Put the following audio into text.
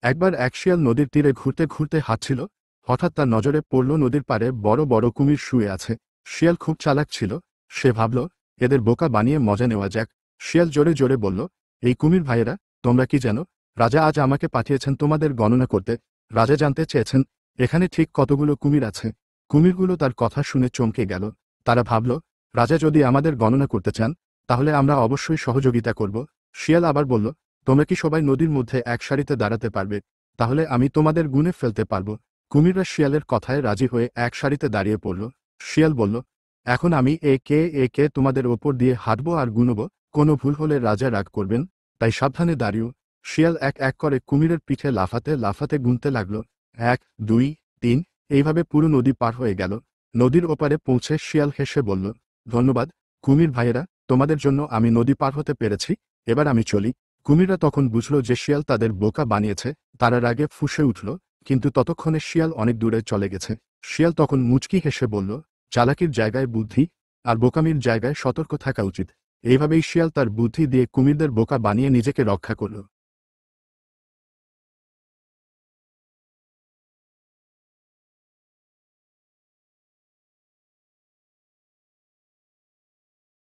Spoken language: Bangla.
একবার এক শিয়াল নদীর তীরে ঘুরতে ঘুরতে হাঁটছিল। হঠাৎ তার নজরে পড়ল নদীর পাড়ে বড় বড় কুমির শুয়ে আছে। শিয়াল খুব চালাক ছিল। সে ভাবল, এদের বোকা বানিয়ে মজা নেওয়া যাক। শিয়াল জোরে জোরে বলল, এই কুমির ভাইয়েরা, তোমরা কি জানো, রাজা আজ আমাকে পাঠিয়েছেন তোমাদের গণনা করতে। রাজা জানতে চেয়েছেন এখানে ঠিক কতগুলো কুমির আছে। কুমিরগুলো তার কথা শুনে চমকে গেল। তারা ভাবল, রাজা যদি আমাদের গণনা করতে চান তাহলে আমরা অবশ্যই সহযোগিতা করব। শিয়াল আবার বলল, তোমরা কি সবাই নদীর মধ্যে এক সারিতে দাঁড়াতে পারবে? তাহলে আমি তোমাদের গুণে ফেলতে পারব। কুমিররা শিয়ালের কথায় রাজি হয়ে এক সারিতে দাঁড়িয়ে পড়ল। শিয়াল বলল, এখন আমি একে একে তোমাদের ওপর দিয়ে হাঁটব আর গুনব। কোনো ভুল হলে রাজা রাগ করবেন, তাই সাবধানে দাঁড়িও। শিয়াল এক এক করে কুমিরের পিঠে লাফাতে লাফাতে গুনতে লাগলো। 1, 2, 3, এইভাবে পুরো নদী পার হয়ে গেল। নদীর ওপারে পৌঁছে শিয়াল হেসে বলল, ধন্যবাদ কুমির ভাইয়েরা, তোমাদের জন্য আমি নদী পার হতে পেরেছি। এবার আমি চলি। কুমিররা তখন বুঝল যে শিয়াল তাদের বোকা বানিয়েছে। তারা রাগে ফুঁসে উঠল, কিন্তু ততক্ষণে শিয়াল অনেক দূরে চলে গেছে। শিয়াল তখন মুচকি হেসে বলল, চালাকির জায়গায় বুদ্ধি আর বোকামির জায়গায় সতর্ক থাকা উচিত। এইভাবেই শিয়াল তার বুদ্ধি দিয়ে কুমিরদের বোকা বানিয়ে নিজেকে রক্ষা করল।